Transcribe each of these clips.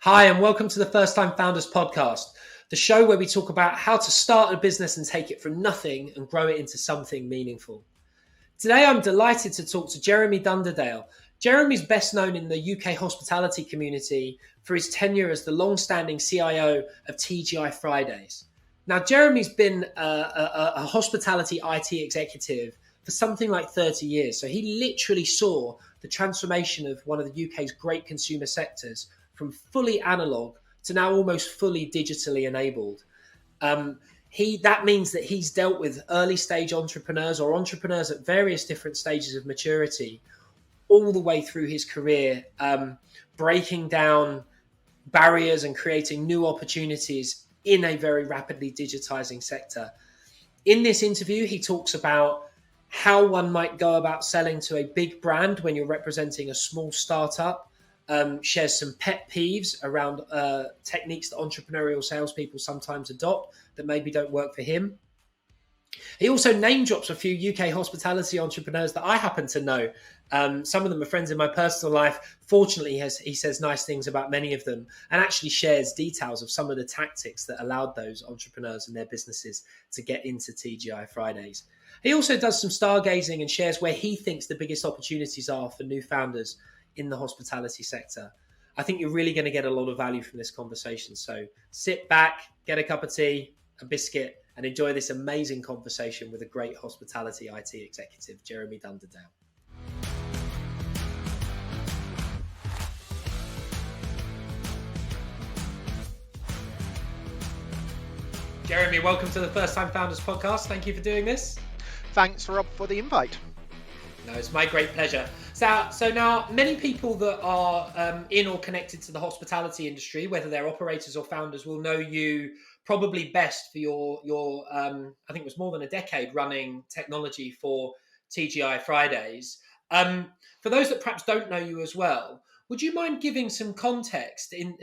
Hi, and welcome to the First Time Founders podcast, the show where we talk about how to start a business and take it from nothing and grow it into something meaningful. Today, I'm delighted to talk to Jeremy Dunderdale. Jeremy's best known in the UK hospitality community for his tenure as the long-standing CIO of TGI Fridays. Now, Jeremy's been a hospitality IT executive for something like 30 years. So he literally saw the transformation of one of the UK's great consumer sectors from fully analog to now almost fully digitally enabled. Um, that means that he's dealt with early stage entrepreneurs or entrepreneurs at various different stages of maturity all the way through his career, breaking down barriers and creating new opportunities in a very rapidly digitizing sector. In this interview, he talks about how one might go about selling to a big brand when you're representing a small startup, shares some pet peeves around techniques that entrepreneurial salespeople sometimes adopt that maybe don't work for him. He also name drops a few UK hospitality entrepreneurs that I happen to know. Some of them are friends in my personal life. Fortunately, he says nice things about many of them and actually shares details of some of the tactics that allowed those entrepreneurs and their businesses to get into TGI Fridays. He also does some stargazing and shares where he thinks the biggest opportunities are for new founders in the hospitality sector. I think you're really going to get a lot of value from this conversation. So sit back, get a cup of tea, a biscuit, and enjoy this amazing conversation with a great hospitality IT executive, Jeremy Dunderdale. Jeremy, welcome to the First Time Founders podcast. Thank you for doing this. Thanks, Rob, for the invite. No, it's my great pleasure. So now many people that are in or connected to the hospitality industry, whether they're operators or founders, will know you probably best for your I think it was more than a decade running technology for TGI Fridays. For those that perhaps don't know you as well, would you mind giving some context in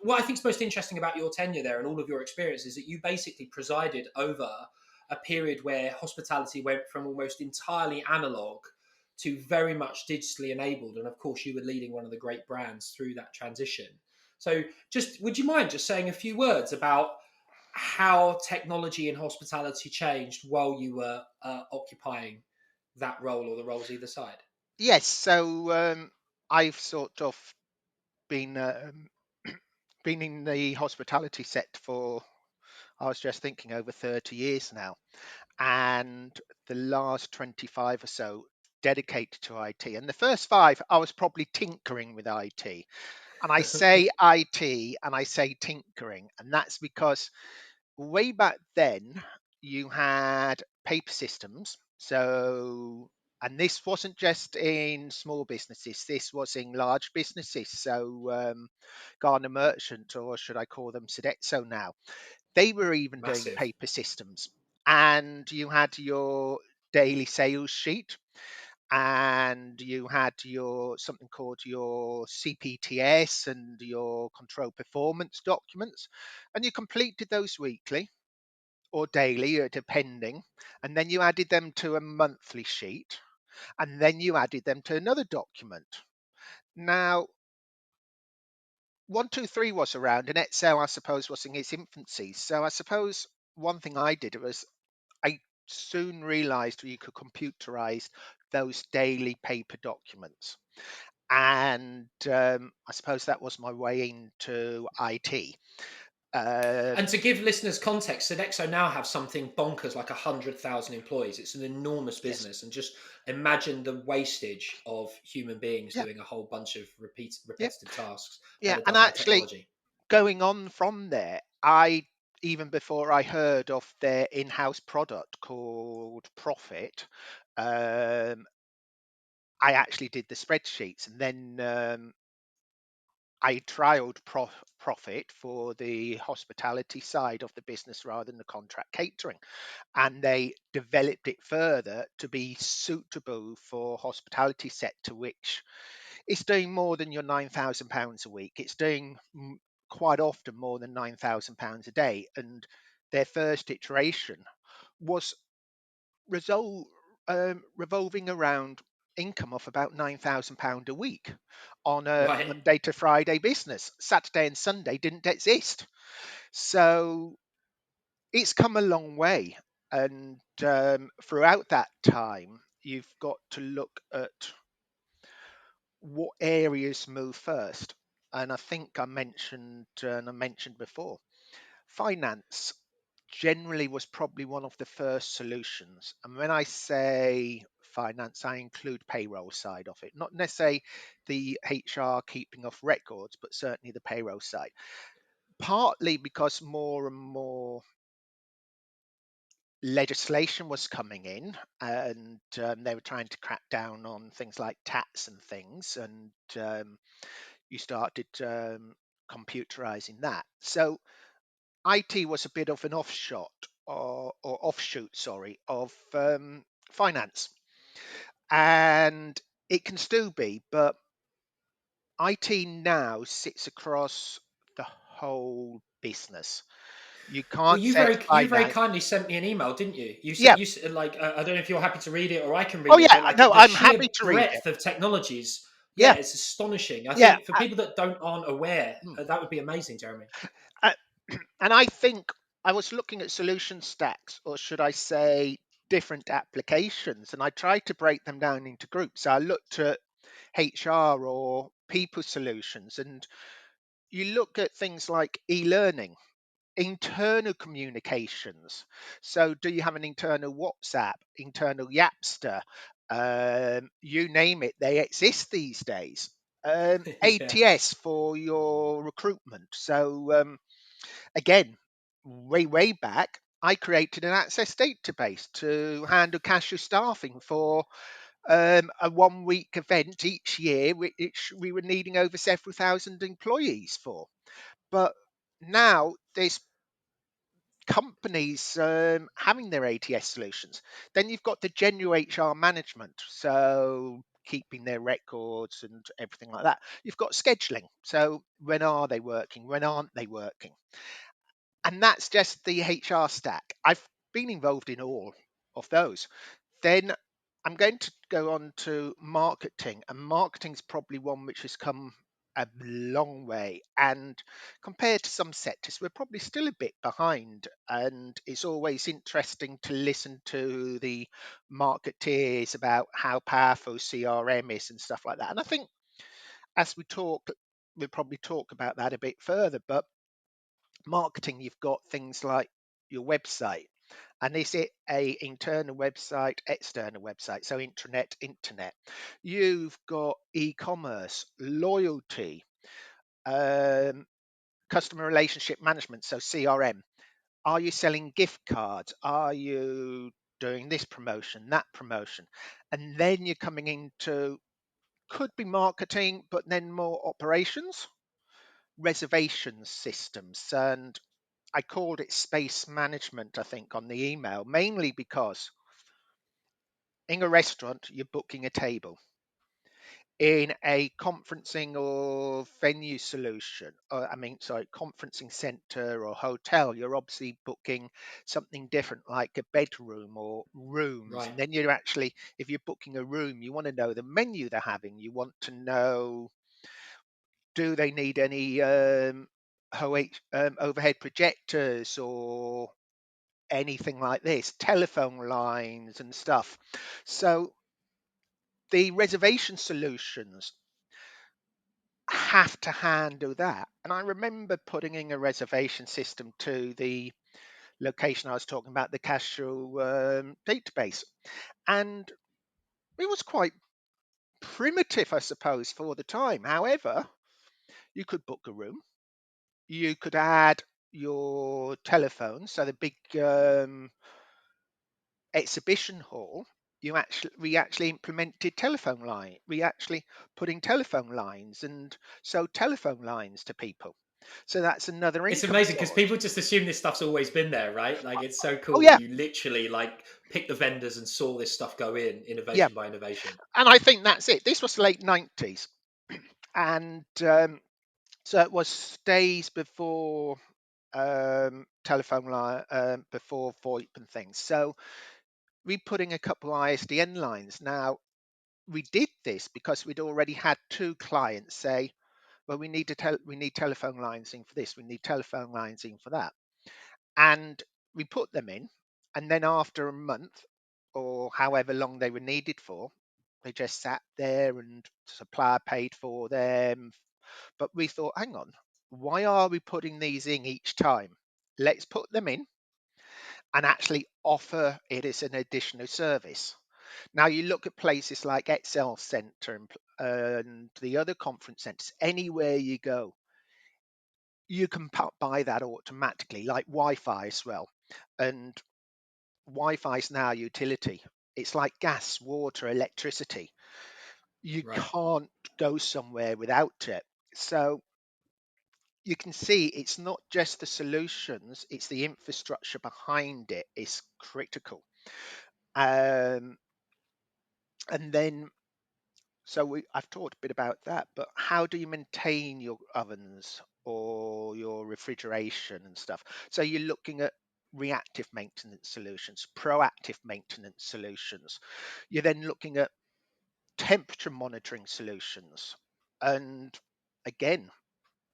what I think is most interesting about your tenure there and all of your experience is that you basically presided over a period where hospitality went from almost entirely analog to very much digitally enabled. And of course, you were leading one of the great brands through that transition. So just would you mind just saying a few words about how technology in hospitality changed while you were occupying that role or the roles either side? Yes, so I've sort of been been in the hospitality sector for, I was just thinking, over 30 years now, and the last 25 or so dedicated to IT. And the first 5, I was probably tinkering with IT. And I say IT and I say tinkering, and that's because way back then you had paper systems. So, and this wasn't just in small businesses, this was in large businesses. So Gardner Merchant, or should I call them Sodexo now, they were even doing Massive. paper systems. And you had your daily sales sheet, and you had your something called your CPTS and your control performance documents, and you completed those weekly or daily, depending, and then you added them to a monthly sheet, and then you added them to another document. Now, 123 was around, and Excel, I suppose, was in its infancy. So I suppose one thing I did was I soon realized you could computerize those daily paper documents. And I suppose that was my way into IT. And to give listeners context, Sodexo now have something bonkers like 100,000 employees. It's an enormous Yes. business, and just imagine the wastage of human beings Yeah. doing a whole bunch of Yeah. repetitive tasks that Yeah. are And done by actually, technology. going on from there, I even before I heard of their in-house product called Profit, um, I actually did the spreadsheets, and then I trialed Profit for the hospitality side of the business rather than the contract catering, and they developed it further to be suitable for hospitality sector, which is doing more than your £9,000 a week. It's doing quite often more than £9,000 a day, and their first iteration was revolving around income of about £9,000 a week on a Right. Monday to Friday business. Saturday and Sunday didn't exist. So it's come a long way. And throughout that time, you've got to look at what areas move first. And I think I mentioned before, finance generally was probably one of the first solutions. And when I say finance, I include payroll side of it, not necessarily the HR keeping of records, but certainly the payroll side. Partly because more and more legislation was coming in, and they were trying to crack down on things like tax and things, and you started computerizing that. So IT was a bit of an offshoot, sorry, of finance, and it can still be, but IT now sits across the whole business. You Well, can't set you very finance. kindly sent me an email, didn't you? Yeah. Like I don't know if you're happy to read it or I can Oh read it, yeah. but like No, the I'm sheer happy to read it. breadth of technologies, yeah, Yeah. it's astonishing. I Yeah. think for people that aren't aware, Mm. that would be amazing, Jeremy. Uh, and I think I was looking at solution stacks, or should I say, different applications, and I tried to break them down into groups. So I looked at HR or people solutions, and you look at things like e-learning, internal communications. So do you have an internal WhatsApp, internal Yapster? You name it, they exist these days. Yeah. ATS for your recruitment. So again, way back, I created an access database to handle casual staffing for a 1 week event each year, which we were needing over several thousand employees for. But now there's companies having their ATS solutions. Then you've got the general HR management, so keeping their records and everything like that. You've got scheduling, so when are they working, when aren't they working? And that's just the HR stack. I've been involved in all of those. Then I'm going to go on to marketing, and marketing's probably one which has come a long way. And compared to some sectors, we're probably still a bit behind. And it's always interesting to listen to the marketeers about how powerful CRM is and stuff like that. And I think as we talk, we'll probably talk about that a bit further. But marketing, you've got things like your website, and is it a internal website, external website, so intranet, internet? You've got e-commerce, loyalty, um, customer relationship management, so CRM. Are you selling gift cards? Are you doing this promotion, that promotion? And then you're coming into, could be marketing, but then more operations, reservation systems. And I called it space management, I think, on the email, mainly because in a restaurant, you're booking a table. In a conferencing or venue solution, or, sorry, conferencing center or hotel, you're obviously booking something different, like a bedroom or rooms. Right. And then you're actually, if you're booking a room, you want to know the menu they're having. You want to know, do they need any overhead projectors or anything like this, telephone lines and stuff. So the reservation solutions have to handle that. And I remember putting in a reservation system to the location I was talking about, the casual database. And it was quite primitive, I suppose, for the time. However, you could book a room, you could add your telephone, so the big exhibition hall, we actually implemented telephone line. We actually put in telephone lines and sold telephone lines to people. So that's another It's income amazing because source. people just assume this stuff's always been there, right? Like it's so Oh cool that yeah, you literally like picked the vendors and saw this stuff go in yeah, innovation by innovation. and I think that's it. This was late 90s, and so it was days before telephone line, before VoIP and things. So we put in a couple of ISDN lines. Now we did this because we'd already had two clients say, well, we need telephone lines in for this, we need telephone lines in for that. And we put them in, and then after a month or however long they were needed for, they just sat there and the supplier paid for them. But we thought, hang on, why are we putting these in each time? Let's put them in and actually offer it as an additional service. Now you look at places like Excel Centre and the other conference centres, anywhere you go, you can buy that automatically, like Wi-Fi as well. And Wi-Fi is now a utility. It's like gas, water, electricity. You Right. can't go somewhere without it. So you can see it's not just the solutions, it's the infrastructure behind it is critical. Um, and then I've talked a bit about that, but how do you maintain your ovens or your refrigeration and stuff? So you're looking at reactive maintenance solutions, proactive maintenance solutions. You're then looking at temperature monitoring solutions, and again,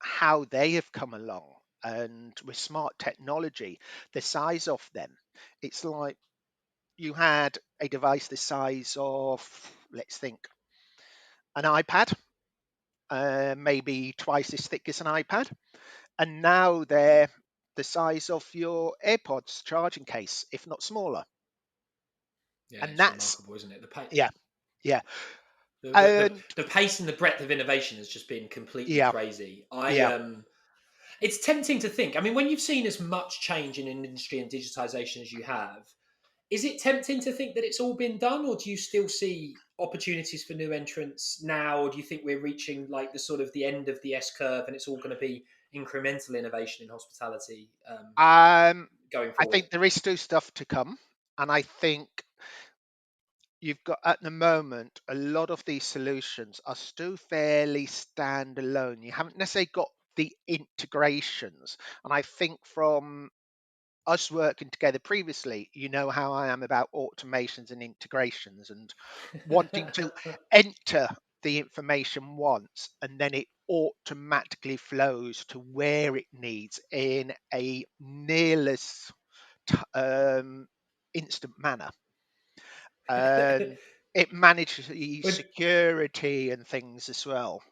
how they have come along. And with smart technology, the size of them, it's like you had a device the size of, let's think, an iPad, maybe twice as thick as an iPad, and now they're the size of your AirPods charging case, if not smaller. Yeah, And it's that's, remarkable, isn't it? yeah, yeah, The and the pace and the breadth of innovation has just been completely yeah, crazy. yeah. It's tempting to think. I mean, when you've seen as much change in an industry and digitization as you have, is it tempting to think that it's all been done, or do you still see opportunities for new entrants now, or do you think we're reaching like the sort of the end of the S curve and it's all going to be incremental innovation in hospitality Um, going I forward? think there is still stuff to come, and I think you've got at the moment a lot of these solutions are still fairly standalone. You haven't necessarily got the integrations, and I think from us working together previously, you know how I am about automations and integrations and wanting to enter the information once and then it automatically flows to where it needs in a nearless instant manner. And it manages the But security and things as well.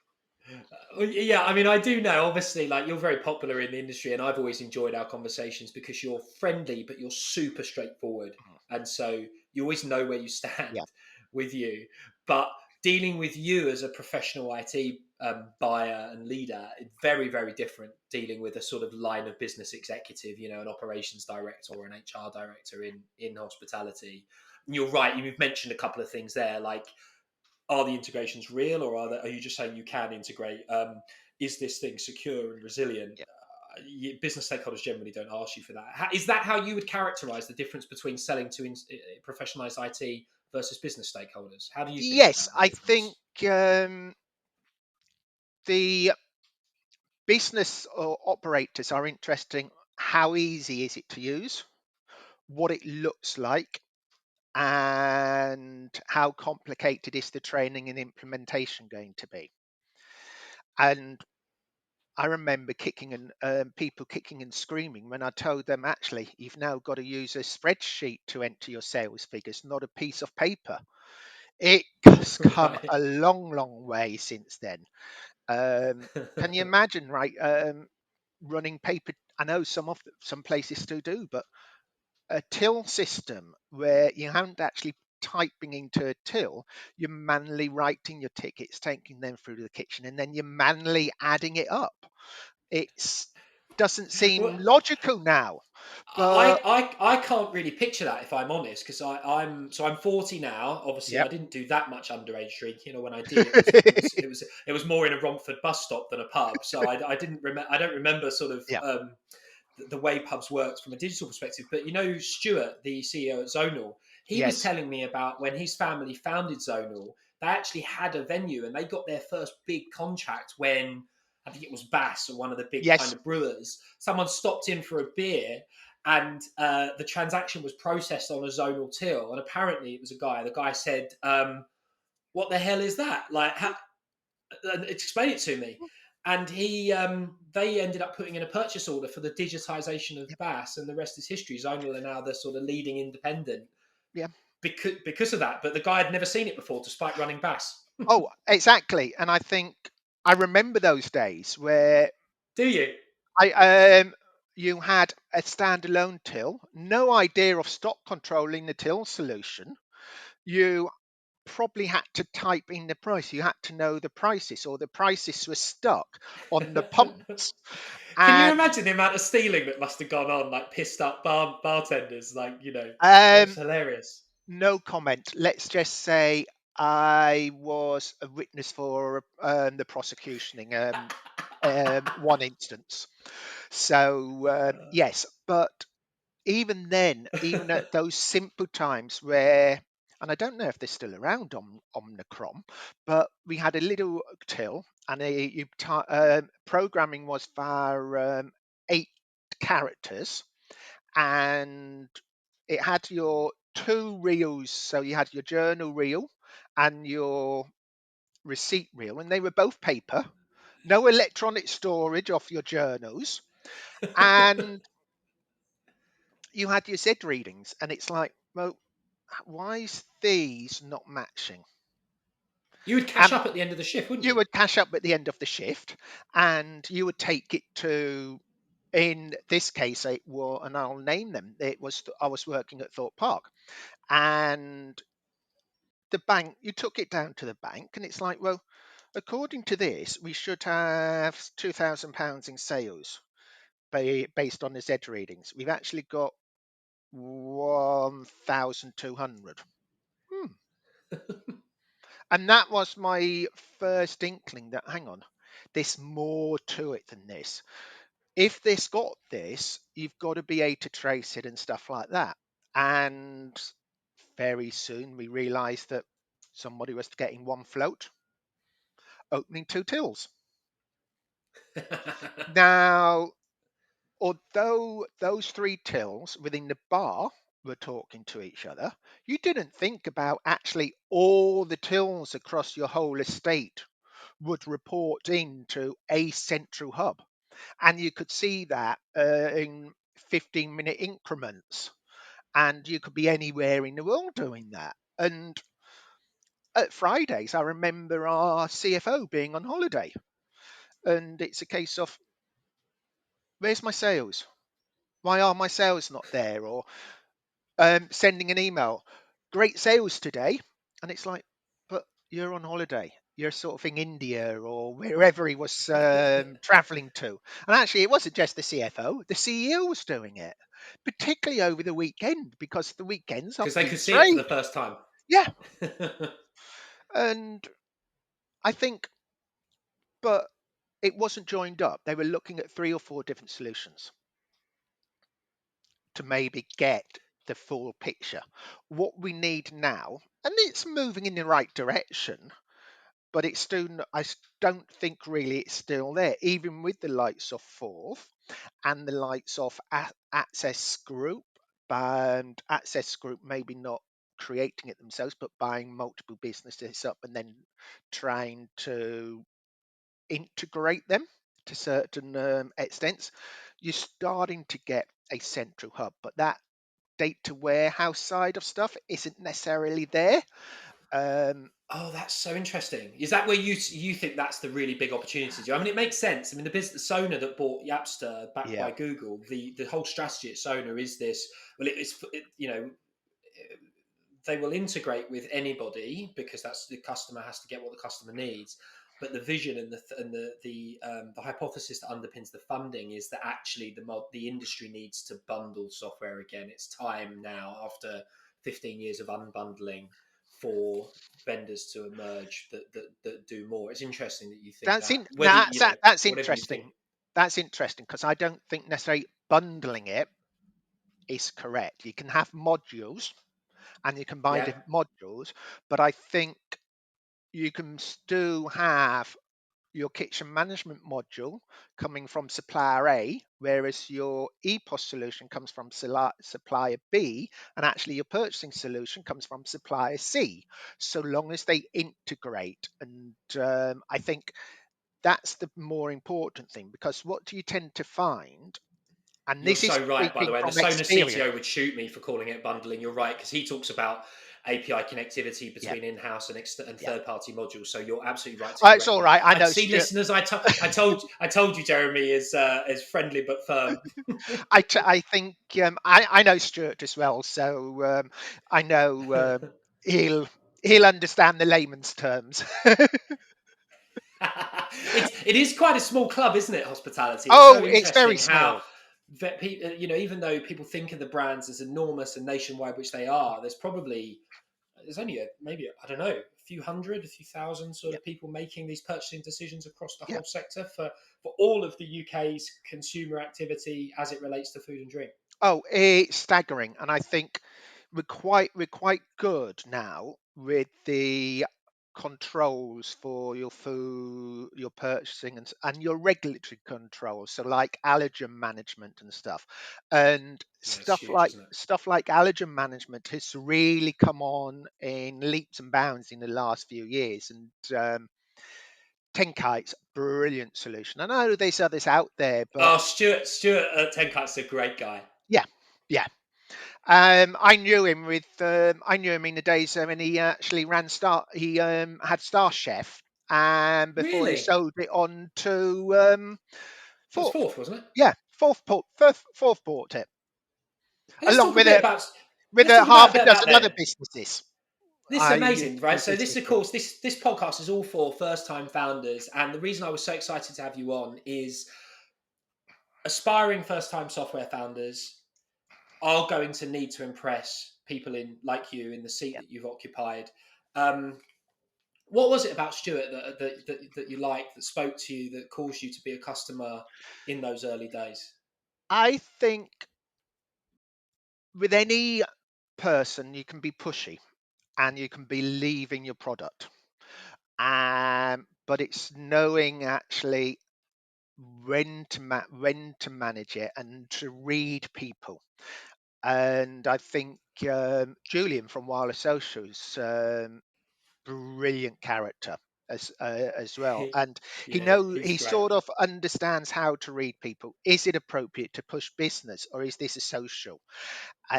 yeah, I mean, I do know. Obviously, like you're very popular in the industry, and I've always enjoyed our conversations because you're friendly, but you're super straightforward, Mhm. and so you always know where you Yeah, stand with you. But dealing with you as a professional IT buyer and leader, very, very different. Dealing with a sort of line of business executive, an operations director or an HR director in hospitality. And you're right. You've mentioned a couple of things there, like are the integrations real, or are you just saying you can integrate? Is this thing secure and resilient? yeah. Business stakeholders generally don't ask you for that. Is that how you would characterize the difference between selling to professionalized IT versus business stakeholders? How do you think Yes, about the I think difference? the business or operators are interesting. How easy is it to use? What it looks like? And how complicated is the training and implementation going to be? And I remember kicking and people kicking and screaming when I told them, actually, you've now got to use a spreadsheet to enter your sales figures, not a piece of paper. It has come Right. a long, long way since then. Can you imagine, right? Running paper. I know some places still do, but a till system where you haven't actually typing into a till, you're manually writing your tickets, taking them through the kitchen, and then you're manually adding it up. It's doesn't seem Well, logical now, but I can't really picture that if I'm honest, because I'm 40 now. Obviously, I yep, didn't do that much underage drinking. When I did, it was more in a Romford bus stop than a pub. So I didn't remember. I don't remember sort of yeah, the way pubs worked from a digital perspective. But Stuart, the CEO at Zonal, he was yes, telling me about when his family founded Zonal. They actually had a venue, and they got their first big contract when I think it was Bass or one of the big kind yes, of brewers. Someone stopped in for a beer, and the transaction was processed on a zonal till. And apparently, it was a guy. The guy said, what the hell is that? Like, explain it to me. And they ended up putting in a purchase order for the digitisation of Yeah, Bass, and the rest is history. Zonal are now the sort of leading independent yeah. because of that. But the guy had never seen it before, despite running Bass. Oh, exactly. And I think I remember those days where Do you? I you had a standalone till, no idea of stock controlling the till solution. You probably had to type in the price. You had to know the prices, or the prices were stuck on the pumps. Can you And imagine the amount of stealing that must have gone on, like pissed up bartenders? Like, it was um, hilarious. no comment. Let's just say I was a witness for the prosecutioning one instance. So yes, but even then, even at those simple times where, and I don't know if they're still around on Omnicrom, but we had a little till, and programming was for 8 characters, and it had your two reels. So you had your journal reel and your receipt reel, and they were both paper, no electronic storage of your journals, and you had your Z readings, and it's like, well, why is these not matching? You would cash And up at the end of the shift, wouldn't you you? would cash up at the end of the shift, and you would take it to, in this case, it was, and I'll name them. It was I was working at Thorpe Park, and the bank. You took it down to the bank, and it's like, well, according to this, we should have £2,000 in sales based on the Z readings. We've actually got 1,200. Hmm. And that was my first inkling that, hang on, there's more to it than this. If this got this, you've got to be able to trace it and stuff like that. And very soon we realized that somebody was getting one float, opening two tills. Now, although those three tills within the bar were talking to each other, you didn't think about actually all the tills across your whole estate would report into a central hub. And you could see that in 15-minute increments. And you could be anywhere in the world doing that. And at Fridays, I remember our CFO being on holiday. And it's a case of, where's my sales? Why are my sales not there? Or sending an email, great sales today. And it's like, but you're on holiday. You're sort of in India or wherever he was traveling to. And actually, it wasn't just the CFO, the CEO was doing it, particularly over the weekend, because the weekends are Because they peak could see it for the trade. first time. Yeah. And I think, but it wasn't joined up. They were looking at 3 or 4 different solutions to maybe get the full picture. What we need now, and it's moving in the right direction, but it's still, don't think really it's still there, even with the likes of Forth and the likes of Access Group, and Access Group maybe not creating it themselves, but buying multiple businesses up and then trying to integrate them to certain extents. You're starting to get a central hub, but that data warehouse side of stuff isn't necessarily there. Um, Oh, that's so interesting. Is that where you think that's the really big opportunity? I mean, it makes sense. I mean, the business Sona that bought Yapster, backed yeah, by Google, the whole strategy at Sona is this. Well, they will integrate with anybody because that's the customer has to get what the customer needs. But the vision and the hypothesis that underpins the funding is that actually the industry needs to bundle software again. It's time now, after 15 years of unbundling, for vendors to emerge that do more. It's interesting that you think that's that. in Whether that's whatever you interesting. think, That's interesting because I don't think necessarily bundling it is correct. You can have modules and you can buy yeah. different modules, but I think you can still have your kitchen management module coming from supplier A, whereas your EPOS solution comes from supplier B, and actually your purchasing solution comes from supplier C, so long as they integrate. And I think that's the more important thing, because what do you tend to find? And You're this is so right, by the speaking way. The from Sonar experience. CTO would shoot me for calling it bundling. You're right, because he talks about API connectivity Yeah, between in-house and, and yeah. third-party modules. So you're absolutely right to Oh, it's correct all me. right. I I know, see, Stuart. listeners. I told you, Jeremy is friendly but firm. I think I know Stuart as well, so I know he'll he'll understand the layman's terms. It is quite a small club, isn't it? Hospitality. It's so Oh, it's very interesting how small. even though people think of the brands as enormous and nationwide, which they are, there's only maybe, I don't know, a few hundred, a few thousand sort Yeah, of people making these purchasing decisions across the yeah. whole sector for all of the UK's consumer activity as it relates to food and drink. Oh, it's staggering, and I think we're quite good now with the controls for your food, your purchasing, and your regulatory controls. So like allergen management and stuff, and Yeah, it's stuff huge, like isn't it? stuff like allergen management has really come on in leaps and bounds in the last few years. And Tenkite's brilliant solution. I know there's others out there, but Oh, Stuart at Tenkite's a great guy. yeah, yeah. I knew him in the days when he actually ran Star. He had Star Chef, and before he Really? sold it on to That was Fourth. fourth, wasn't it? Yeah, Fourth bought it Let's along talk a with bit about with let's a talk about a half a bit about dozen other them. businesses. This is I used amazing, to right? do So this, business of with. course, this podcast is all for first-time founders, and the reason I was so excited to have you on is aspiring first-time software founders are going to need to impress people in like you in the seat Yeah. that you've occupied. Um, what was it about Stuart that you liked, that spoke to you, that caused you to be a customer in those early days? I think with any person you can be pushy and you can believe in your product, but it's knowing actually when to manage it and to read people. And I think Julian from Wireless Socials, brilliant character as well, and Yeah, he's he great. sort of understands how to read people. Is it appropriate to push business, or is this a social?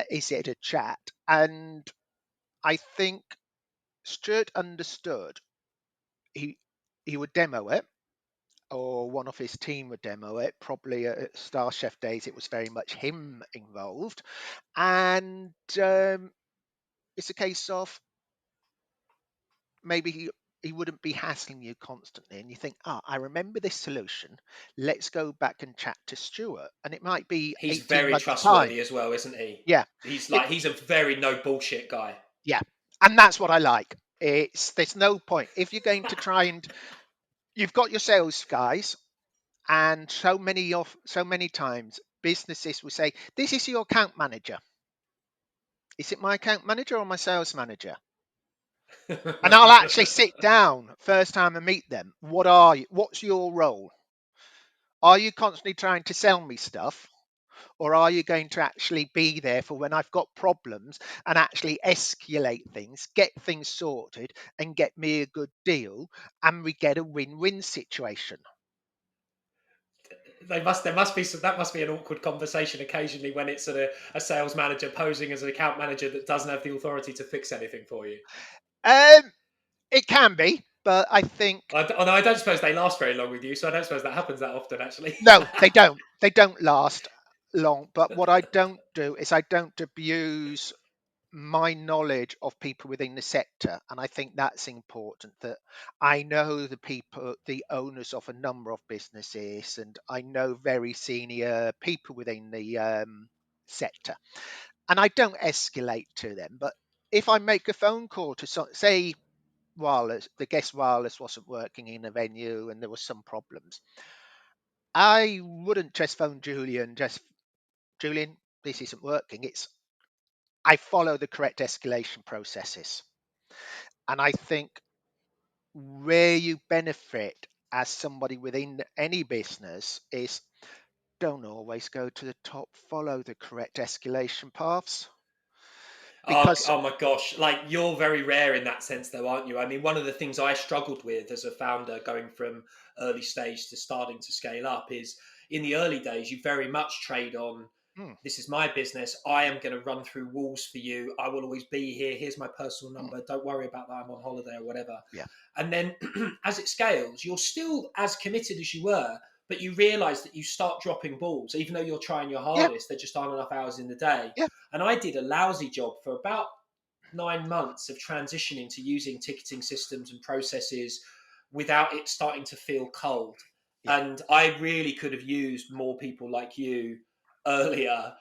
Is it a chat? And I think Stuart understood. He he would demo it, or one of his team would demo it. Probably at Star Chef days, it was very much him involved, and it's a case of maybe he wouldn't be hassling you constantly, and you think, I remember this solution. Let's go back and chat to Stuart, and it might be He's 18 very months time. trustworthy as well, isn't he? Yeah, it, He's a very no bullshit guy. yeah, and that's what I like. It's There's no point if you're going to try and you've got your sales guys, and so many times businesses will say, "This is your account manager. Is it my account manager or my sales manager?" And I'll actually sit down first time I meet them. What are you? What's your role? Are you constantly trying to sell me stuff? Or are you going to actually be there for when I've got problems and actually escalate things, get things sorted, and get me a good deal, and we get a win-win situation? There must be some, that must be an awkward conversation occasionally when it's a sales manager posing as an account manager that doesn't have the authority to fix anything for you. Um, it can be, but I think Although I don't suppose they last very long with you, so I don't suppose that happens that often, actually. no, they don't. They don't last long. But what I don't do is I don't abuse my knowledge of people within the sector, and I think that's important, that I know the people, the owners of a number of businesses, and I know very senior people within the sector, and I don't escalate to them. But if I make a phone call to say wireless, the guest wireless wasn't working in a venue and there was some problems, I wouldn't just phone Julian, this isn't working. I follow the correct escalation processes. And I think where you benefit as somebody within any business is don't always go to the top, follow the correct escalation paths. Because, Oh my gosh, like you're very rare in that sense, though, aren't you? I mean, one of the things I struggled with as a founder going from early stage to starting to scale up is in the early days, you very much trade on mm, this is my business. I am going to run through walls for you. I will always be here. Here's my personal mm, number. Don't worry about that. I'm on holiday or whatever. yeah, And then as it scales, you're still as committed as you were, but you realize that you start dropping balls. Even though you're trying your yeah, hardest, there just aren't enough hours in the day. yeah, And I did a lousy job for about 9 months of transitioning to using ticketing systems and processes without it starting to feel cold. yeah, And I really could have used more people like you earlier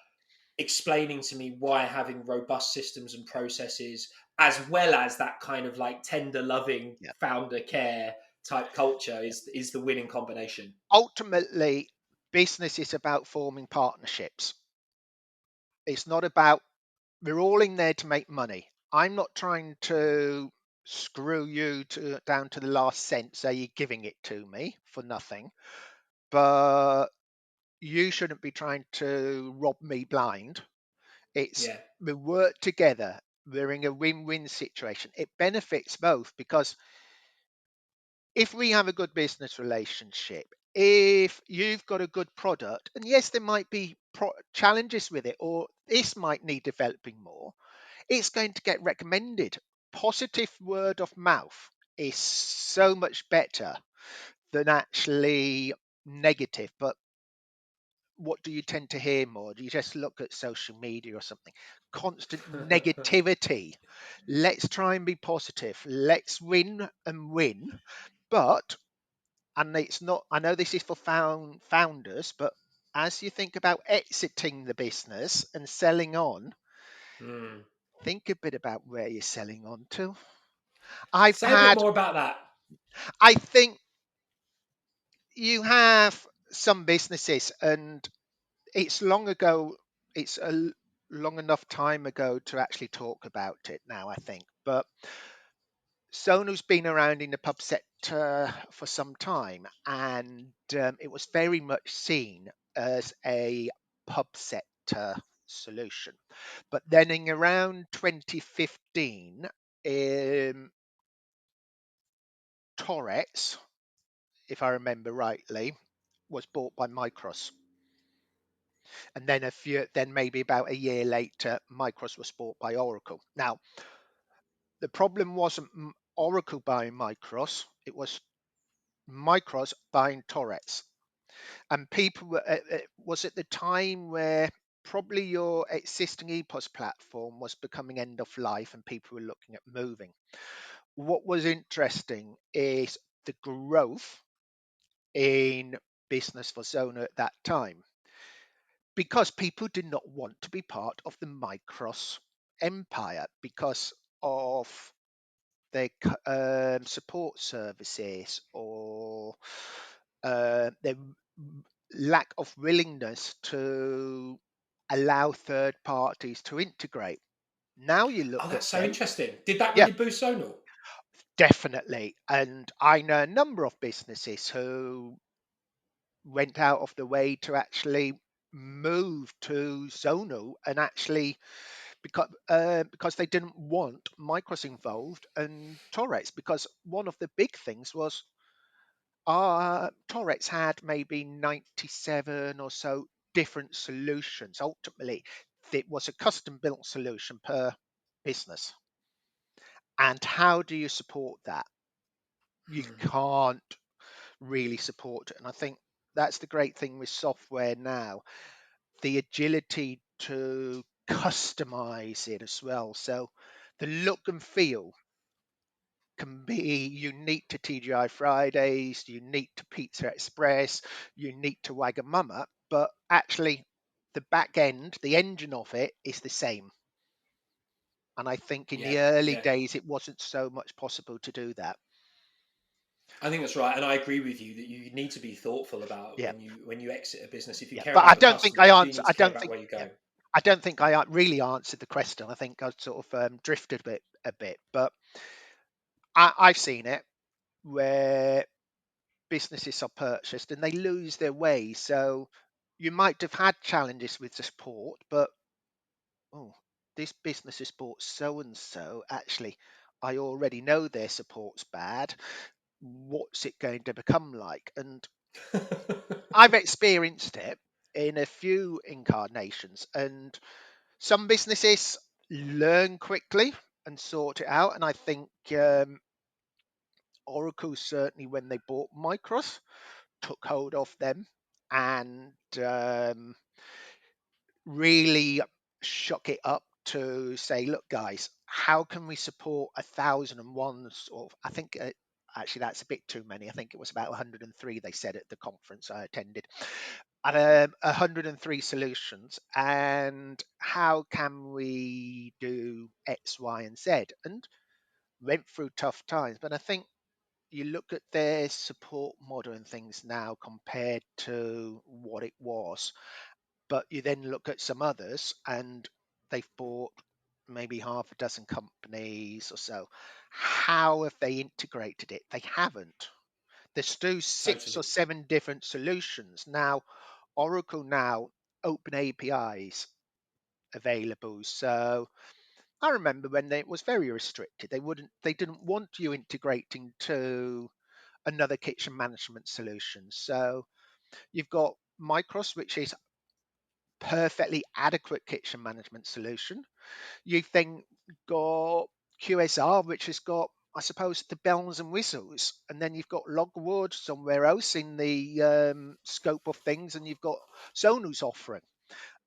explaining to me why having robust systems and processes, as well as that kind of like tender, loving yeah. founder care type culture, is the winning combination. Ultimately, business is about forming partnerships. It's not about we're all in there to make money. I'm not trying to screw you down to the last cent, so you're giving it to me for nothing. But you shouldn't be trying to rob me blind. It's Yeah. we work together. We're in a win-win situation. It benefits both because if we have a good business relationship, if you've got a good product, and yes, there might be challenges with it, or this might need developing more, it's going to get recommended. Positive word of mouth is so much better than actually negative. But what do you tend to hear more? Do you just look at social media or something? Constant negativity. Let's try and be positive. Let's win and win. But, and it's not, I know this is for founders, but as you think about exiting the business and selling on, Mm. think a bit about where you're selling on to. I've Say a bit had, more about that. I think you have some businesses, and it's long ago, it's long enough time ago to actually talk about it now, I think. But Sonu's been around in the pub sector for some time, and it was very much seen as a pub sector solution. But then in around 2015, Torres, if I remember rightly, was bought by Micros. And then then maybe about a year later, Micros was bought by Oracle. Now, the problem wasn't Oracle buying Micros; it was Micros buying Torres. And people were, it was at the time where probably your existing EPOS platform was becoming end of life and people were looking at moving. What was interesting is the growth in business for Zona at that time because people did not want to be part of the Micros empire because of their support services or their lack of willingness to allow third parties to integrate. Now you Oh, look at that's so them, interesting. Did that yeah, really boost Sonal? definitely. And I know a number of businesses who went out of the way to actually move to Zonal and actually because they didn't want Micros involved and Torres because one of the big things was Torres had maybe 97 or so different solutions. Ultimately, it was a custom built solution per business. And how do you support that? You Hmm. can't really support it. And I think that's the great thing with software now, the agility to customize it as well. So the look and feel can be unique to TGI Fridays, unique to Pizza Express, unique to Wagamama, but actually the back end, the engine of it is the same. And I think in Yeah, the early yeah. days it wasn't so much possible to do that. I think that's right, and I agree with you that you need to be thoughtful about Yeah, when you exit a business. If you yeah. care But about the customers, you do need I to care don't about think, where you yeah, go. I don't think I really answered the question. I think I sort of drifted a bit, but I've seen it where businesses are purchased and they lose their way. So you might have had challenges with the support, but oh, this business has bought so and so. Actually, I already know their support's bad. What's it going to become like? And I've experienced it in a few incarnations, and some businesses learn quickly and sort it out. And I think Oracle, certainly when they bought Micros, took hold of them and really shook it up to say, look, guys, how can we support 1,001 sort of, I think actually that's a bit too many. I think it was about 103 they said at the conference I attended. And 103 solutions, and how can we do X, Y, and Z? And went through tough times. But I think you look at their support model and things now compared to what it was, but you then look at some others and they've bought maybe half a dozen companies or so. How have they integrated it? They haven't. There's still 6 or 7 different solutions. Now, Oracle now open APIs available. So I remember when it was very restricted. They didn't want you integrating to another kitchen management solution. So you've got Micros, which is perfectly adequate kitchen management solution. You've then got QSR, which has got, I suppose, the bells and whistles, and then you've got Logwood somewhere else in the scope of things, and you've got Sonu's offering.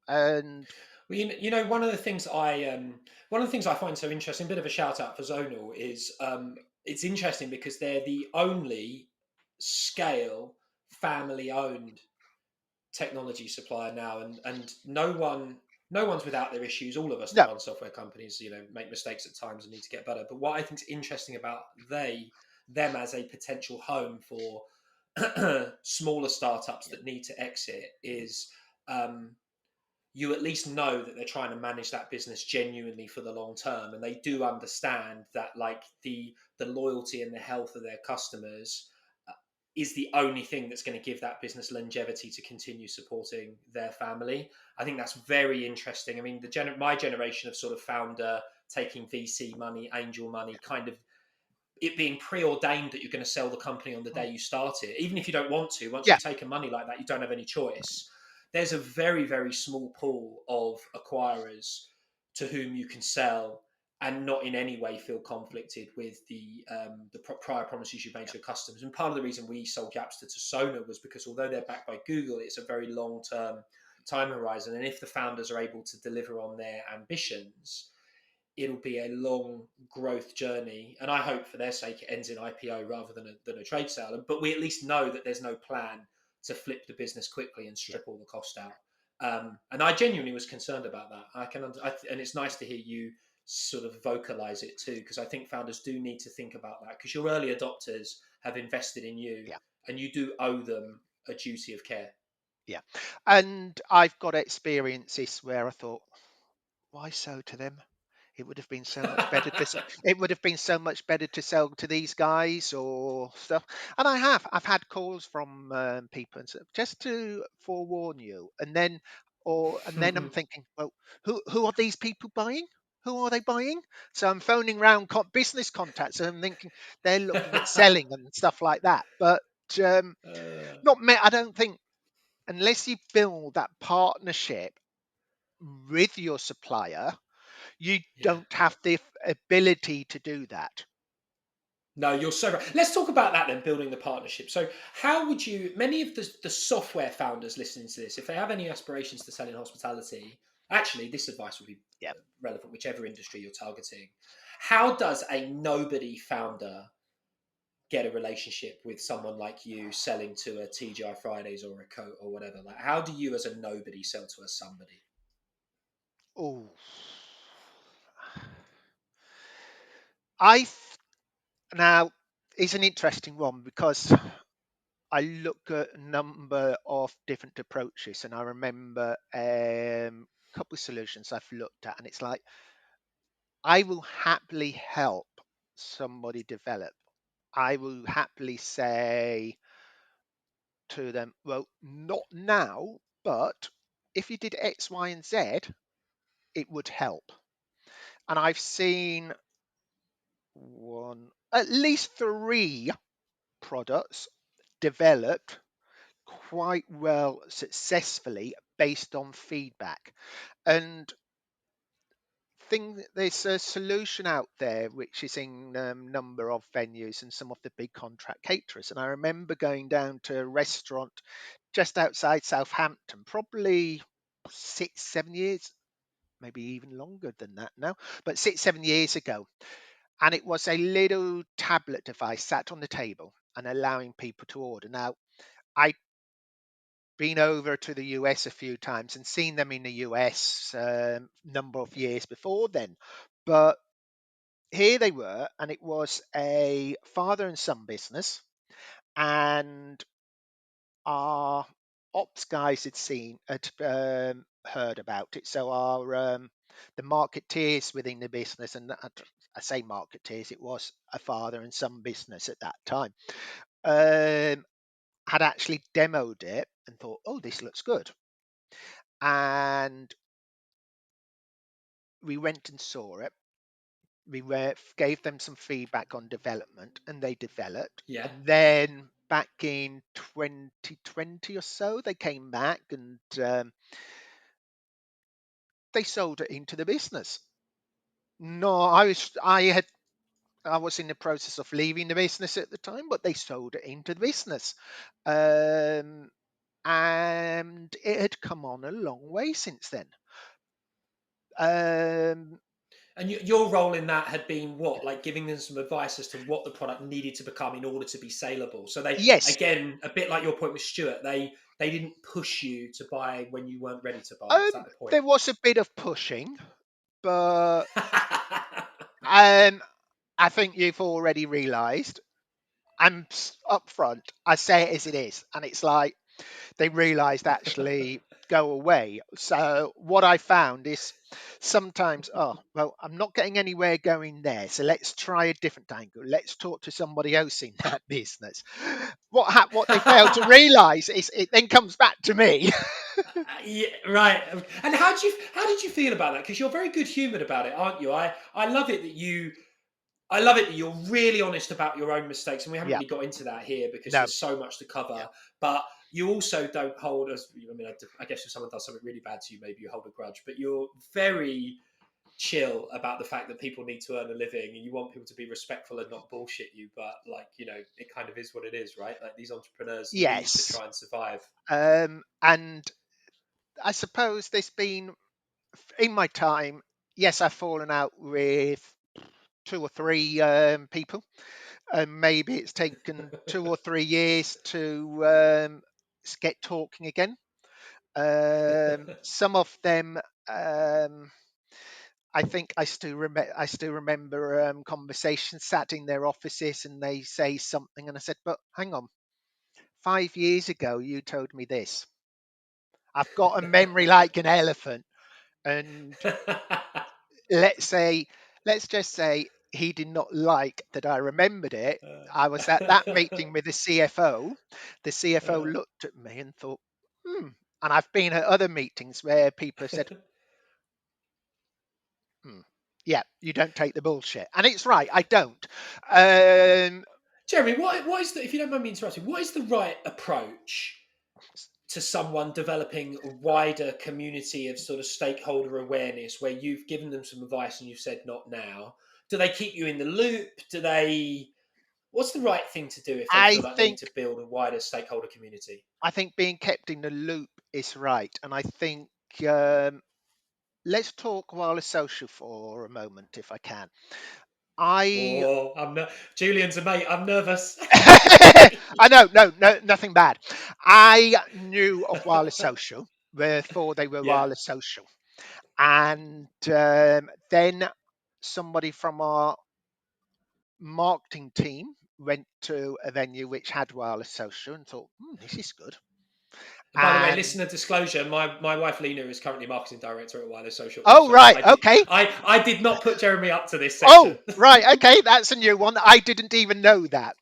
And Well, one of the things I find so interesting, a bit of a shout out for Zonal, is it's interesting because they're the only scale family owned technology supplier now, and no one's without their issues. All of us that no, run software companies, make mistakes at times and need to get better. But what I think is interesting about them as a potential home for smaller startups yeah, that need to exit is um, you at least know that they're trying to manage that business genuinely for the long term, and they do understand that like the loyalty and the health of their customers is the only thing that's going to give that business longevity to continue supporting their family. I think that's very interesting. I mean, my generation of sort of founder taking VC money, angel money, kind of it being preordained that you're going to sell the company on the mm, day you start it, even if you don't want to. Once yeah, you've taken money like that, you don't have any choice. There's a very, very small pool of acquirers to whom you can sell and not in any way feel conflicted with the prior promises you made yeah, to your customers. And part of the reason we sold Yapster to Sona was because although they're backed by Google, it's a very long term time horizon. And if the founders are able to deliver on their ambitions, it'll be a long growth journey. And I hope for their sake it ends in IPO rather than a trade sale. But we at least know that there's no plan to flip the business quickly and yeah, strip all the cost out. And I genuinely was concerned about that. And it's nice to hear you sort of vocalize it too, because I think founders do need to think about that because your early adopters have invested in you yeah, and you do owe them a duty of care. yeah. And I've got experiences where I thought, why so to them? It would have been so much better to it would have been so much better to sell to these guys or stuff. And I've had calls from people and said, just to forewarn you, and then I'm thinking, well, who are these people buying? Who are they buying? So I'm phoning round business contacts and I'm thinking they're looking at selling and stuff like that. But um, not me. I don't think unless you build that partnership with your supplier, you Yeah. don't have the ability to do that. No, you're so right. Let's talk about that then, building the partnership. So, how would you, many of the software founders listening to this, if they have any aspirations to sell in hospitality, actually, this advice would be Yeah. relevant, whichever industry you're targeting. How does a nobody founder get a relationship with someone like you selling to a TGI Fridays or a Cote or whatever? Like, how do you as a nobody sell to a somebody? Oh, I th- now it's an interesting one because I look at a number of different approaches, and I remember a couple of solutions I've looked at, and it's like I will happily help somebody develop. I will happily say, to them, well, not now, but if you did X, Y, and Z, it would help. And I've seen at least 3 products developed quite well successfully based on feedback. And there's a solution out there which is in a number of venues and some of the big contract caterers. And I remember going down to a restaurant just outside Southampton, probably 6, 7 years, maybe even longer than that now, but 6, 7 years ago. And it was a little tablet device sat on the table and allowing people to order. Now, I'd been over to the US a few times and seen them in the US number of years before then. But here they were, and it was a father and son business. And our ops guys had heard about it. So the marketeers within the business, and I say marketeers, it was a father and son business at that time, had actually demoed it and thought, oh, this looks good. And we went and saw it. We gave them some feedback on development, and they developed. Yeah. And then back in 2020 or so, they came back and they sold it into the business. No, I was in the process of leaving the business at the time, but they sold it into the business. And it had come on a long way since then. And your role in that had been what? Like giving them some advice as to what the product needed to become in order to be saleable. So they, Yes. again, a bit like your point with Stuart, they didn't push you to buy when you weren't ready to buy. Is that the point? There was a bit of pushing, but I think you've already realised. I'm upfront. I say it as it is, and it's like they realised actually go away. So what I found is sometimes, oh well, I'm not getting anywhere going there, so let's try a different angle. Let's talk to somebody else in that business. What they fail to realise is it then comes back to me. Yeah, right. And how did you feel about that? Because you're very good humoured about it, aren't you? I love it that you're really honest about your own mistakes, and we haven't Yeah, really got into that here because no, there's so much to yeah, cover. But you also don't hold as I mean, I guess if someone does something really bad to you, maybe you hold a grudge. But you're very chill about the fact that people need to earn a living, and you want people to be respectful and not bullshit you. But it kind of is what it is, right? Like these entrepreneurs need to yes. try and survive. And I suppose there's been in my time, yes, I've fallen out with 2 or 3 people, and maybe it's taken 2 or 3 years to get talking again. Some of them, I think I still remember conversations sat in their offices, and they say something, and I said, "But hang on, 5 years ago you told me this." I've got a memory like an elephant, and let's say, let's just say he did not like that I remembered it. I was at that meeting with the CFO. The CFO looked at me and thought, hmm. And I've been at other meetings where people have said, hmm, yeah, you don't take the bullshit. And it's right, I don't. Um, Jeremy, what is the, if you don't mind me interrupting, what is the right approach to someone developing a wider community of sort of stakeholder awareness where you've given them some advice and you've said not now? Do they keep you in the loop? What's the right thing to do if they I feel like they need think to build a wider stakeholder community? I think being kept in the loop is right. And I think um, let's talk wireless social for a moment, if I can. I Oh, Julian's a mate. I'm nervous. I know, no, nothing bad. I knew of wireless social before they were Yeah. wireless social, and then somebody from our marketing team went to a venue which had wireless social and thought, this is good. And by the way, And listener disclosure: my wife Lena is currently marketing director at Wireless Social. oh, Also, right, okay. I did not put Jeremy up to this section. Oh, right, okay, that's a new one. I didn't even know that.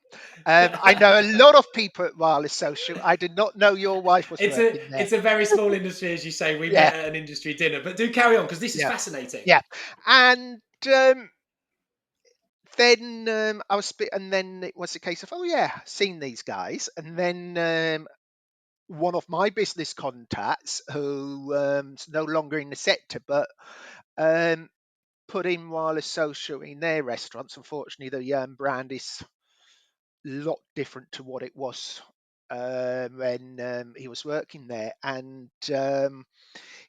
I know a lot of people at Wireless Social. I did not know your wife was it's a working there. it's a very small industry, as you say. We Yeah, met at an industry dinner, but do carry on because this is yeah, fascinating. yeah. And then I was, and then it was a case of, oh yeah, seen these guys, and then one of my business contacts, who is no longer in the sector, but um, put in Wireless Social in their restaurants. Unfortunately, the brand is a lot different to what it was when he was working there, and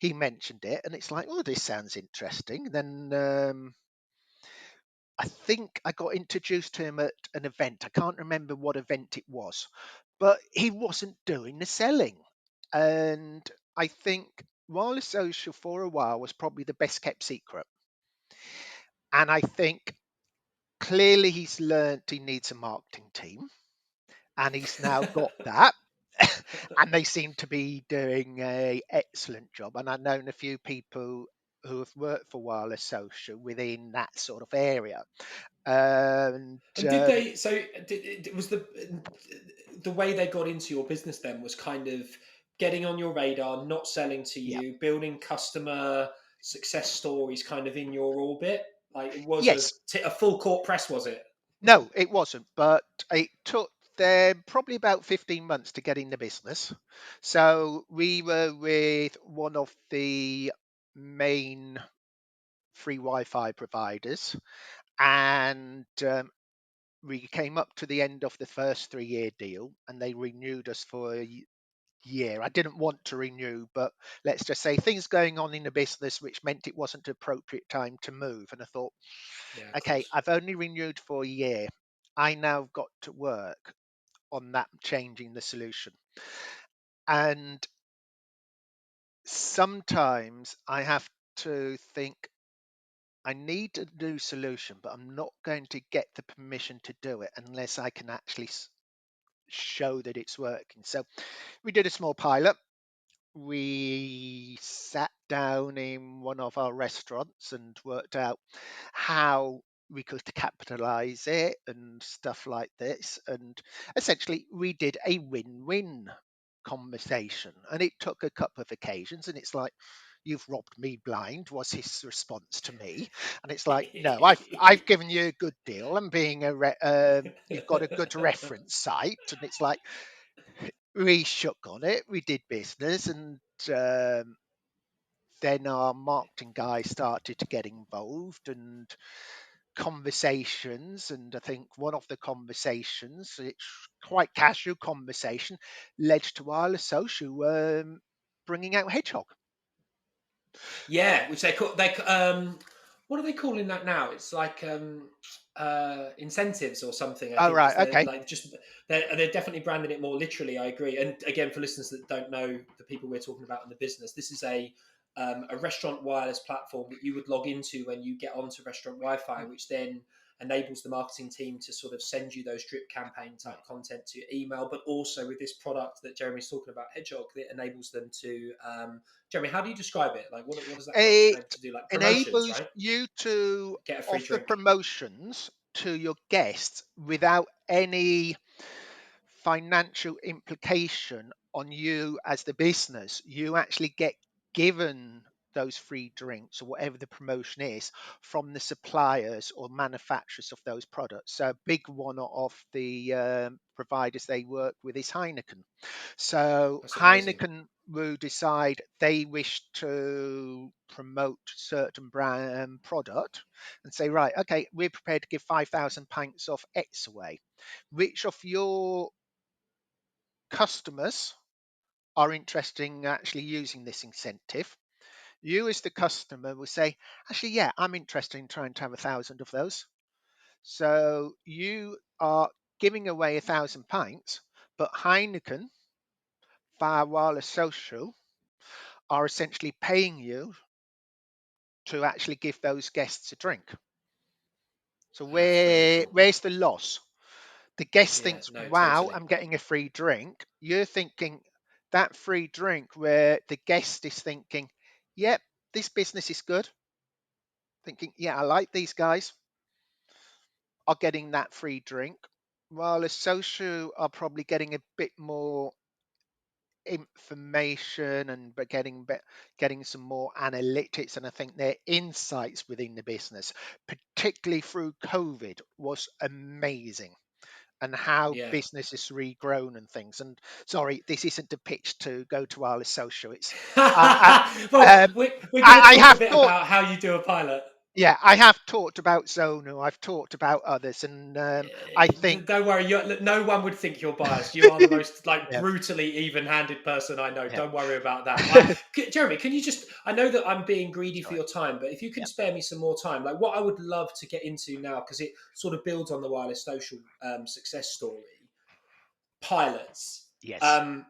he mentioned it, and it's like, oh, this sounds interesting. Then I think I got introduced to him at an event. I can't remember what event it was, but he wasn't doing the selling. And I think Wireless Social for a while was probably the best kept secret. And I think clearly he's learned he needs a marketing team, and he's now got that. And they seem to be doing a excellent job. And I've known a few people who have worked for Wireless Social within that sort of area. And And did they? So was the way they got into your business then was kind of getting on your radar, not selling to yeah, you, building customer success stories kind of in your orbit. Like it was yes, a full court press, was it? no, it wasn't, but it took them probably about 15 months to get in the business. So we were with one of the main free Wi-Fi providers, and we came up to the end of the first 3-year deal, and they renewed us for a year. I didn't want to renew, but let's just say things going on in the business, which meant it wasn't an appropriate time to move. And I thought, Yeah, of okay, course. I've only renewed for a year. I now got to work on that, changing the solution. And sometimes I have to think, I need a new solution, but I'm not going to get the permission to do it unless I can actually show that it's working. So we did a small pilot. We sat down in one of our restaurants and worked out how we could capitalize it and stuff like this. And essentially, we did a win-win conversation. And it took a couple of occasions. And it's like, you've robbed me blind, was his response to me. And it's like, no, I've given you a good deal. And being you've got a good reference site. And it's like, we shook on it, we did business, and um, then our marketing guy started to get involved and conversations. And I think one of the conversations, it's quite casual conversation, led to Wireless Social bringing out Hedgehog. Yeah, which what are they calling that now? It's like incentives or something, I Oh, think, because right, they're okay. like just they're definitely branding it more literally. I agree. And again, for listeners that don't know the people we're talking about in the business, this is a restaurant wireless platform that you would log into when you get onto restaurant Wi-Fi, which then enables the marketing team to sort of send you those drip campaign type content to your email, but also with this product that Jeremy's talking about, Hedgehog, that enables them to Jeremy, how do you describe it? Like, what does that product enable It to do? Like promotions, enables right? you to Get a free offer drink. promotions to your guests without any financial implication on you as the business. You actually get given those free drinks or whatever the promotion is from the suppliers or manufacturers of those products. So a big one of the providers they work with is Heineken. So That's amazing. Heineken will decide they wish to promote certain brand product and say, right, okay, we're prepared to give 5,000 pints of X away. Which of your customers are interested in actually using this incentive? You as the customer will say, actually, yeah, I'm interested in trying to have 1,000 of those. So you are giving away 1,000 pints, but Heineken via Wireless Social are essentially paying you to actually give those guests a drink. So That's very cool. where's the loss? The guest Yeah, thinks, no, wow, totally. I'm getting a free drink. You're thinking that free drink, where the guest is thinking, yep, this business is good. Thinking, yeah, I like these guys, are getting that free drink. while the social are probably getting a bit more information and but getting some more analytics, and I think their insights within the business, particularly through COVID, was amazing, and how Yeah. business is regrown and things. And sorry, this isn't a pitch to go to Wireless Social. It's uh, uh, Well, we're going to I talk a have bit thought. about how you do a pilot. Yeah, I have talked about Zonu. I've talked about others, and I think Don't worry, no one would think you're biased. You are the most like yeah, brutally even-handed person I know. yeah, Don't worry about that. Jeremy, can you just? I know that I'm being greedy for sorry, your time, but if you can yeah, spare me some more time, like what I would love to get into now, because it sort of builds on the wireless social success story. Pilots. yes, Um,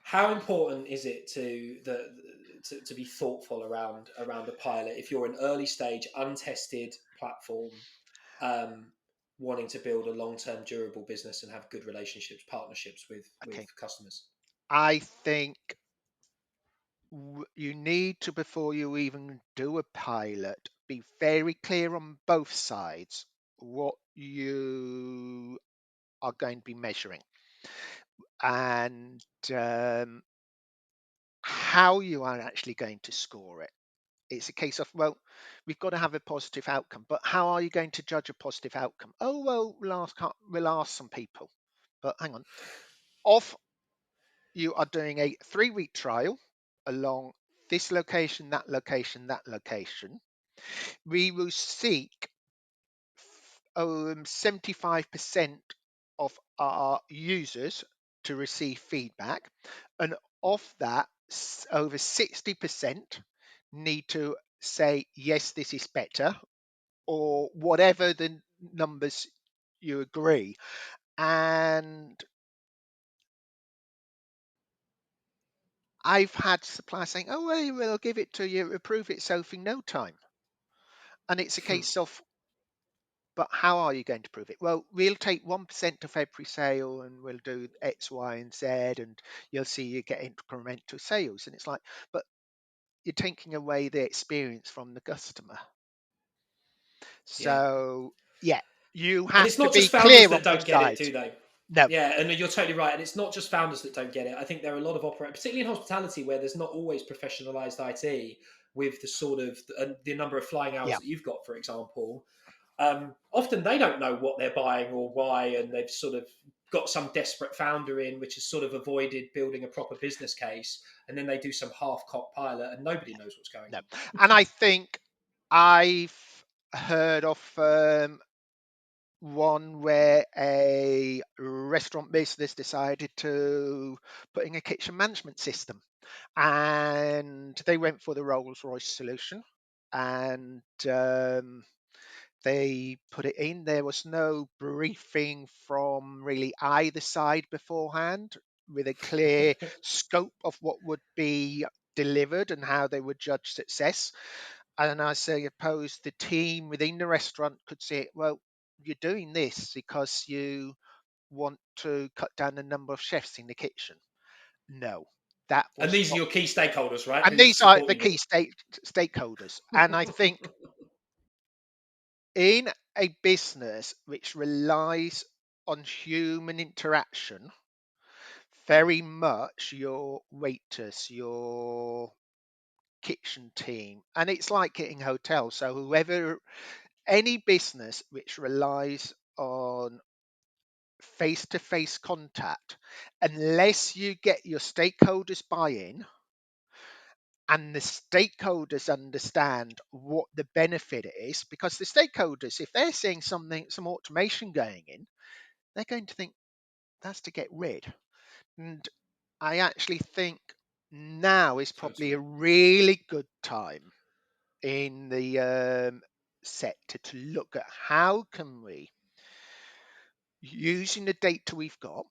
how important is it to be thoughtful around a pilot if you're an early stage untested platform, um, wanting to build a long-term durable business and have good relationships, partnerships with okay. customers? I think you need to, before you even do a pilot, be very clear on both sides what you are going to be measuring, and how you are actually going to score it. It's a case of, well, we've got to have a positive outcome, but how are you going to judge a positive outcome? Oh, well, we'll ask some people. But hang on. Off, you are doing a 3-week trial along this location, that location, that location. We will seek 75% of our users to receive feedback, and of that, over 60% need to say, yes, this is better, or whatever the numbers you agree. And I've had suppliers saying, oh, well, we'll give it to you, approve it self in no time. And it's a case of, but how are you going to prove it? Well, we'll take 1% of every sale and we'll do X, Y, and Z, and you'll see you get incremental sales. And it's like, but you're taking away the experience from the customer. Yeah. So, yeah, you And have it's to not be just founders clear on that both don't get it, sides. do they? No, Yeah, and you're totally right. And it's not just founders that don't get it. I think there are a lot of operators, particularly in hospitality, where there's not always professionalized IT with the sort of the number of flying hours yeah, that you've got, for example. Often they don't know what they're buying or why, and they've sort of got some desperate founder in, which has sort of avoided building a proper business case, and then they do some half-cocked pilot, and nobody knows what's going no. on. And I think I've heard of one where a restaurant business decided to put in a kitchen management system, and they went for the Rolls Royce solution, and they put it in. There was no briefing from really either side beforehand with a clear scope of what would be delivered and how they would judge success. And I suppose the team within the restaurant could say, well, you're doing this because you want to cut down the number of chefs in the kitchen. No, that And was these are not. your key stakeholders, right? And Who's these are the supporting you. key stakeholders. And I think in a business which relies on human interaction, very much your waiters, your kitchen team, and it's like getting hotels. So whoever, any business which relies on face-to-face contact, unless you get your stakeholders buy-in and the stakeholders understand what the benefit is, because the stakeholders, if they're seeing something, some automation going in, they're going to think that's to get rid. And I actually think now is probably a Totally. really good time in the sector to look at how can we, using the data we've got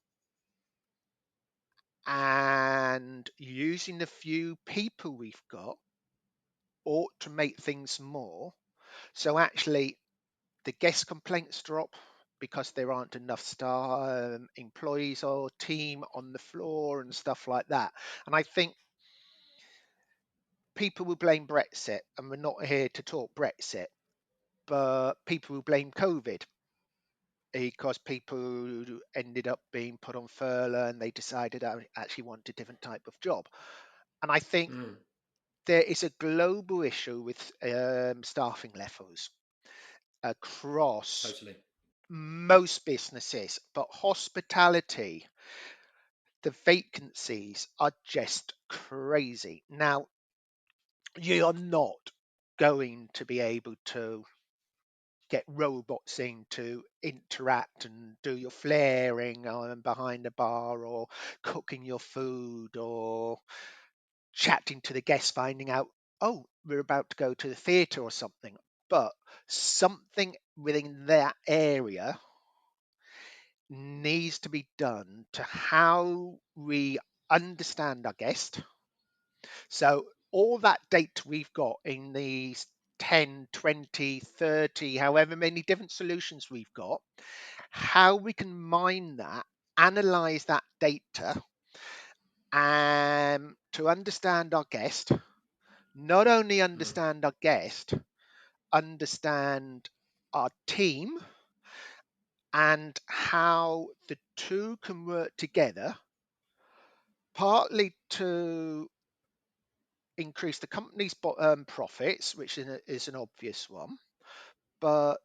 and using the few people we've got, automate things more. So actually, the guest complaints drop because there aren't enough employees or team on the floor and stuff like that. And I think people will blame Brexit, and we're not here to talk Brexit, but people will blame COVID. because people ended up being put on furlough and they decided I actually want a different type of job. And I think there is a global issue with staffing levels across Totally. most businesses, but hospitality, the vacancies are just crazy. Now, you're not going to be able to get robots in to interact and do your flaring behind a bar, or cooking your food, or chatting to the guests, finding out, oh, we're about to go to the theatre or something. But something within that area needs to be done to how we understand our guest. So all that data we've got in these 10, 20, 30, however many different solutions we've got, how we can mine that, analyze that data, and to understand our guest, not only understand our guest, understand our team, and how the two can work together, partly to increase the company's profits, which is an obvious one, but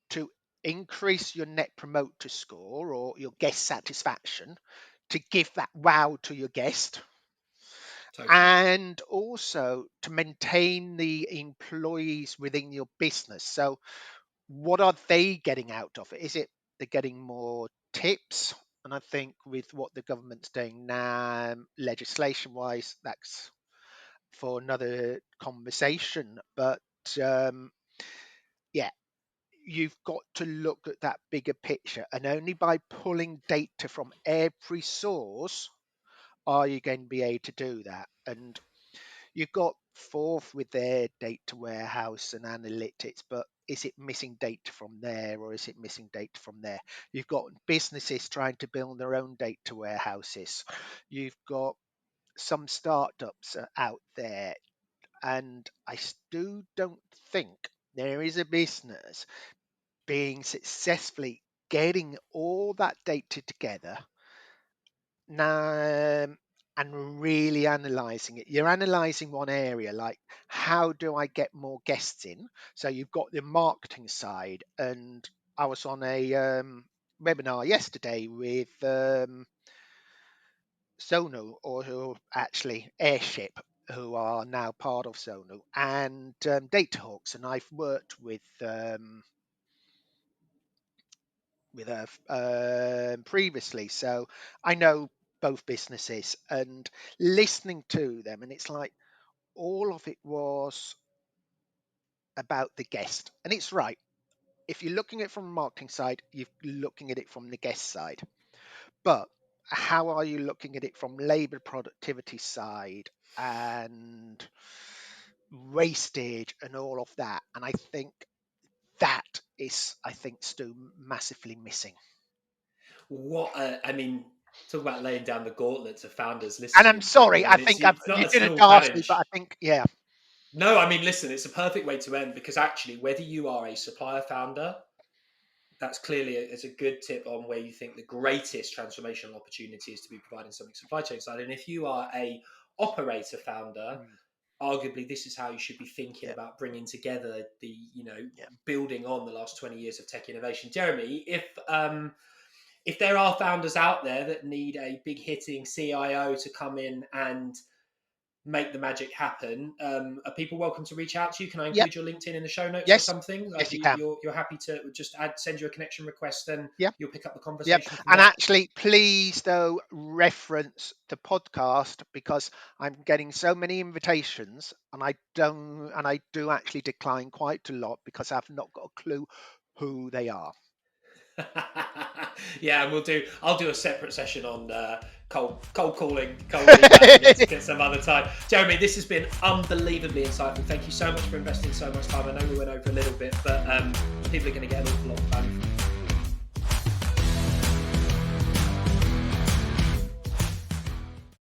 to increase your net promoter score or your guest satisfaction, to give that wow to your guest, Totally. and also to maintain the employees within your business. So what are they getting out of it? Is it they're getting more tips? And I think with what the government's doing now, legislation wise, that's for another conversation. But um, yeah, you've got to look at that bigger picture. And only by pulling data from every source are you going to be able to do that. And you've got Forth with their data warehouse and analytics, but is it missing data from there, or is it missing data from there? You've got businesses trying to build their own data warehouses. You've got some startups out there, and I still don't think there is a business being successfully getting all that data together now, and really analyzing it. You're analyzing one area, like how do I get more guests in? So you've got the marketing side, and I was on a webinar yesterday with Sono, or who actually Airship, who are now part of Sono, and Datahawks, and I've worked with her previously, so I know both businesses, and listening to them, and it's like all of it was about the guest. And it's right, if you're looking at it from the marketing side, you're looking at it from the guest side, but how are you looking at it from labor productivity side and wastage and all of that? And I think that is, I think, still massively missing. I mean, talk about laying down the gauntlet to founders And I'm listening, Jeremy. sorry, I I mean, think it's not you a didn't small ask me, but I challenge. think, yeah. No, I mean, listen, it's a perfect way to end, because actually, whether you are a supplier founder, that's clearly it's a good tip on where you think the greatest transformational opportunity is to be providing something supply chain side. And if you are a operator founder, Mm, arguably this is how you should be thinking yeah, about bringing together the, yeah. building on the last 20 years of tech innovation. Jeremy, if there are founders out there that need a big hitting CIO to come in and make the magic happen, are people welcome to reach out to you? Can I Yep. include your LinkedIn in the show notes or Yes. something? Yes, you can. You're happy to just send you a connection request, and Yeah. you'll pick up the Yep. conversation from And there. actually, please, though, reference the podcast, because I'm getting so many invitations, and I do actually decline quite a lot because I've not got a clue who they are. Yeah, and I'll do a separate session on cold calling, cold email at some other time. Jeremy, this has been unbelievably insightful. Thank you so much for investing so much time. I know we went over a little bit, but people are going to get an awful lot of value from